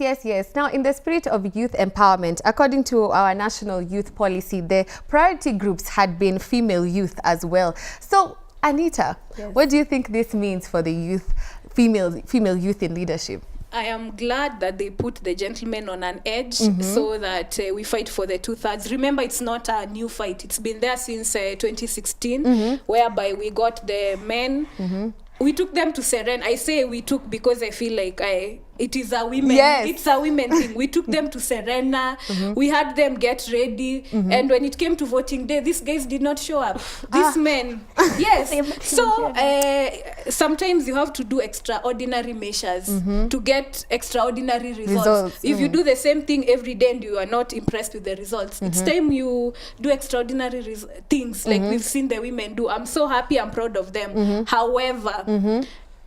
Yes. Now, in the spirit of youth empowerment, according to our national youth policy, the priority groups had been female youth as well. So, Anita, what do you think this means for the youth, female youth in leadership? I am glad that they put the gentlemen on an edge so that we fight for the 2/3. Remember, it's not a new fight. It's been there since 2016, whereby we got the men. We took them to Serena. I say we took because I feel like it is a women. Yes. It's a women thing. We took them to Serena. We had them get ready. And when it came to voting day, these guys did not show up. These men. Yes. So sometimes you have to do extraordinary measures to get extraordinary results. If you do the same thing every day and you are not impressed with the results, it's time you do extraordinary things like we've seen the women do. I'm so happy. I'm proud of them. However,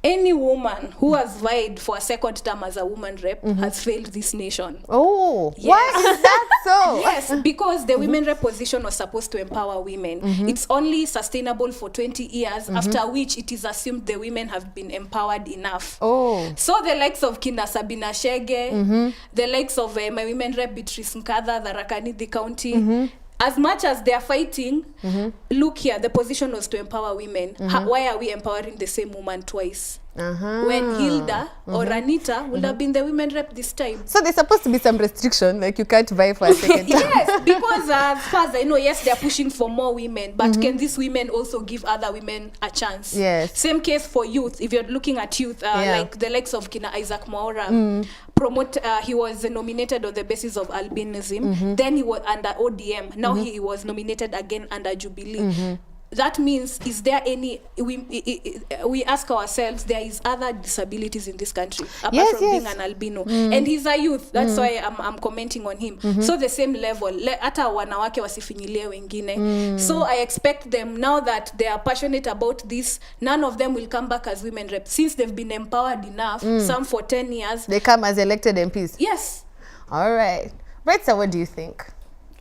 any woman who has vied for a second term as a woman rep has failed this nation. Oh, yes. Why is that so? Yes, because the women rep position was supposed to empower women. It's only sustainable for 20 years, after which it is assumed the women have been empowered enough. Oh. So the likes of Kina Sabina Shege, the likes of my women rep Beatrice Nkadha, Tharaka, Nithi County, as much as they are fighting, look here, the position was to empower women. Why are we empowering the same woman twice? When Hilda or Anita would have been the women rep this time. So there's supposed to be some restriction, like you can't vie for a second time. Yes, because as far as I know, yes, they're pushing for more women, but can these women also give other women a chance? Yes. Same case for youth. If you're looking at youth, like the likes of Kina Isaac Mwaura, he was nominated on the basis of albinism. Then he was under ODM. Now he was nominated again under Jubilee. That means, is there any, we ask ourselves, there is other disabilities in this country apart from being an albino, and he's a youth. That's why I'm commenting on him. So the same level, hata wanawake wasifinyilie wengine. So I expect them, now that they are passionate about this, none of them will come back as women reps since they've been empowered enough. Some for 10 years, they come as elected MPs. Yes. All right, Brightstar, what do you think?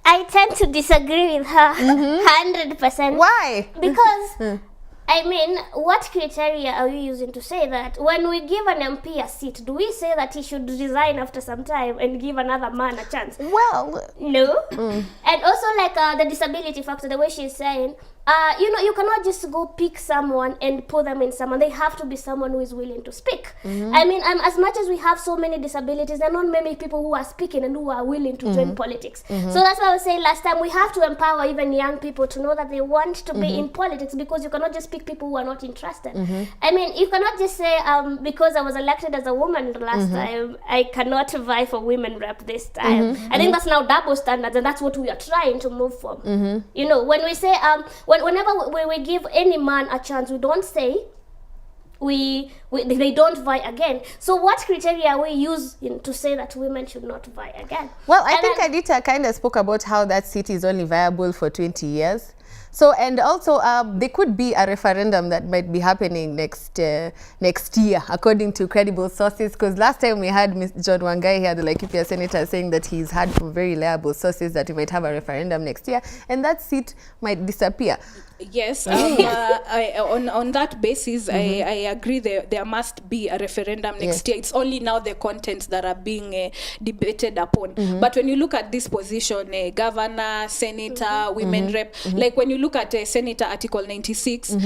I tend to disagree with her 100%. Why? Because, I mean, what criteria are we using to say that when we give an MP a seat, do we say that he should resign after some time and give another man a chance? Well, no. And also, like the disability factor, the way she's saying, you cannot just go pick someone and put them in someone. They have to be someone who is willing to speak. I mean, as much as we have so many disabilities, there are not many people who are speaking and who are willing to join politics. So that's why I was saying last time, we have to empower even young people to know that they want to be in politics, because you cannot just pick people who are not interested. I mean, you cannot just say, because I was elected as a woman the last time, I cannot vie for women rep this time. I think that's now double standards, and that's what we are trying to move from. You know, when we say, whenever we give any man a chance, we don't say they don't vie again. So what criteria are we using to say that women should not vie again? Well, I think Anita kind of spoke about how that seat is only viable for 20 years. So, and also there could be a referendum that might be happening next year, according to credible sources. Because last time we had John Wangai here, the Laikipia senator, saying that he's had from very reliable sources that we might have a referendum next year, and that seat might disappear. Yes, on that basis, I agree there must be a referendum next year. It's only now the contents that are being debated upon. But when you look at this position, governor, senator, women rep, like when you look at Senator Article 96,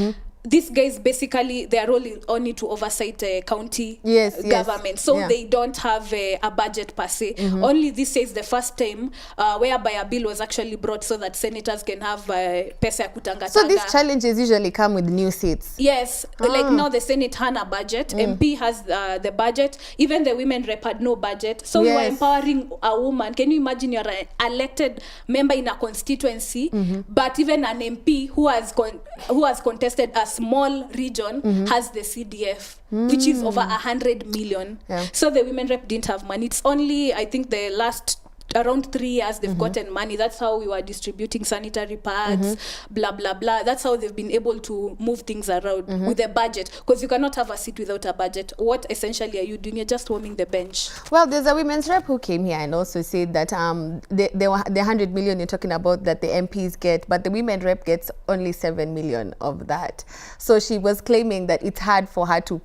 these guys basically, their role is only to oversight county government. So they don't have a budget per se. Only this is the first time whereby a bill was actually brought so that senators can have pesa ya kutanga. So these challenges usually come with new seats. Yes, like now the Senate had a budget, MP has the budget, even the women rep had no budget. So we were empowering a woman. Can you imagine you're an elected member in a constituency, but even an MP who has contested a small region has the CDF, which is over 100 million. So the women rep didn't have money. It's only, I think, the last around 3 years they've gotten money. That's how we were distributing sanitary pads, blah blah blah. That's how they've been able to move things around with a budget, because you cannot have a seat without a budget. What essentially are you doing? You're just warming the bench. Well, there's a women's rep who came here and also said that the 100 million you're talking about that the MPs get, but the women rep gets only 7 million of that. So she was claiming that it's hard for her to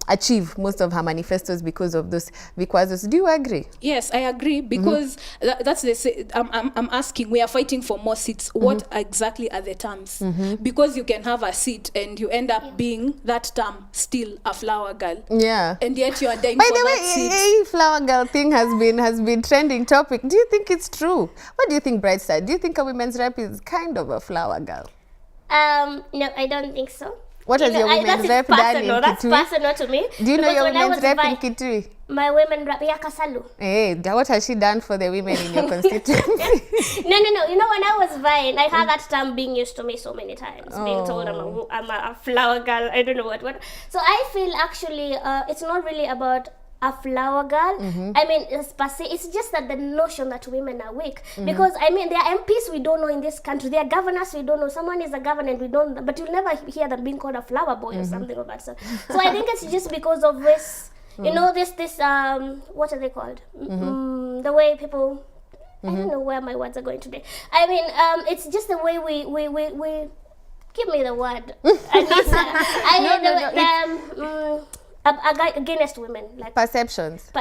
achieve most of her manifestos because of those vikwasos. Do you agree? Yes, I agree, because that's I'm asking, we are fighting for more seats. What exactly are the terms? Because you can have a seat and you end up being that term still a flower girl. Yeah. And yet you are dying By for the way, that seat. flower girl thing has been trending topic. Do you think it's true? What do you think, Brightstar? Do you think a women's rep is kind of a flower girl? No, I don't think so. What has your women's rep done in Kitui? That's personal to me. Do you know your women's rep in Kitui? My women rep, Kasalu. Hey, what has she done for the women in your constituency? No. You know, when I was vying, I had that term being used to me so many times, being told I'm a flower girl. I don't know what. So I feel actually it's not really about a flower girl. I mean, it's per se, it's just that the notion that women are weak. Because I mean, there are MPs we don't know in this country. There are governors we don't know. Someone is a governor and we don't, but you'll never hear them being called a flower boy or something of that sort. So I think it's just because of this, you know, this what are they called? The way people, I don't know where my words are going today. I mean, it's just the way we give me the word. Against women, like perceptions,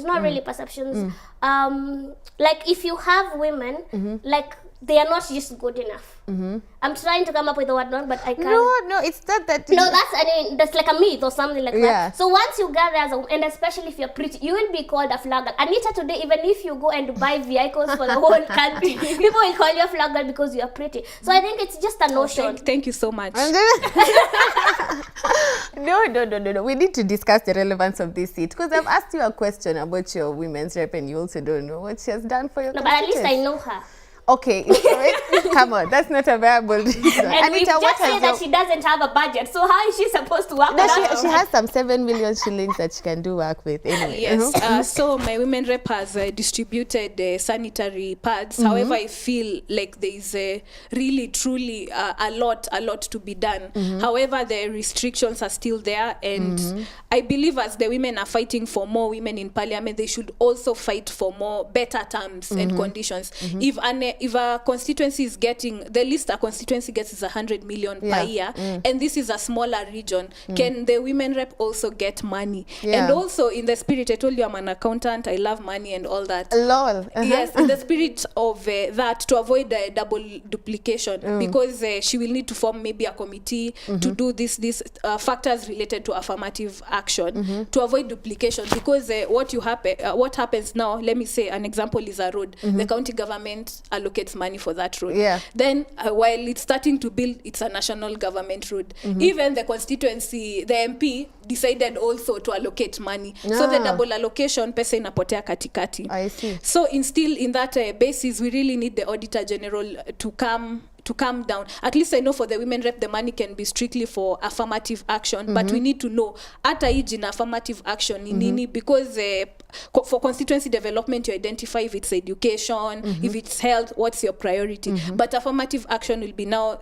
not really perceptions. Like if you have women, like they are not just good enough. I'm trying to come up with the word, but I can't. No, it's not that. No, that's like a myth or something like that. So once you gather as a, and especially if you're pretty, you will be called a flag girl. Anita, today, even if you go and buy vehicles for the whole country, people will call you a flag girl because you are pretty. So I think it's just a notion. Thank you so much. No. We need to discuss the relevance of this seat, because I've asked you a question about your women's rep and you also don't know what she has done for your but at least I know her. Okay, come on, that's not a viable reason. And Anita, we've just said that she doesn't have a budget, so how is she supposed to work? No, she has some 7 million shillings that she can do work with anyway. Yes, so my women rep has distributed sanitary pads. However, I feel like there is really, truly a lot to be done. However, the restrictions are still there, and I believe as the women are fighting for more women in parliament, they should also fight for more better terms and conditions. If a constituency is getting, the least a constituency gets is 100 million per year, and this is a smaller region, can the women rep also get money? And also in the spirit, I told you I'm an accountant, I love money and all that. Lol. Yes, in the spirit of that, to avoid the double duplication, because she will need to form maybe a committee to do these factors related to affirmative action to avoid duplication. Because what happens now, let me say an example is a road. The county government allocates money for that road. Then while it's starting to build, it's a national government road. Even the constituency, the MP decided also to allocate money. So the double allocation, pesa inapotea katikati. I see. So in that basis, we really need the Auditor General to calm down. At least I know for the women rep, the money can be strictly for affirmative action, but we need to know ata hii na affirmative action ni nini, because for constituency development, you identify if it's education, if it's health, what's your priority. But affirmative action will be now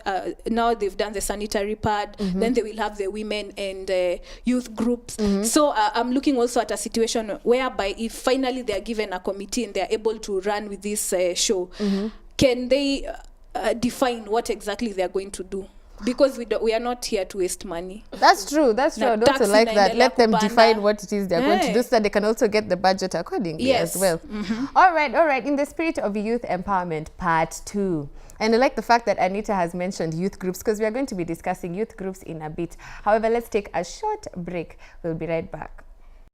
they've done the sanitary pad, then they will have the women and youth groups. So I'm looking also at a situation whereby if finally they are given a committee and they are able to run with this show, can they define what exactly they are going to do? Because we are not here to waste money. That's true. I also like that. Let them define what it is they're going to do, so that they can also get the budget accordingly as well. All right. In the spirit of youth empowerment, part 2. And I like the fact that Anita has mentioned youth groups, because we are going to be discussing youth groups in a bit. However, let's take a short break. We'll be right back.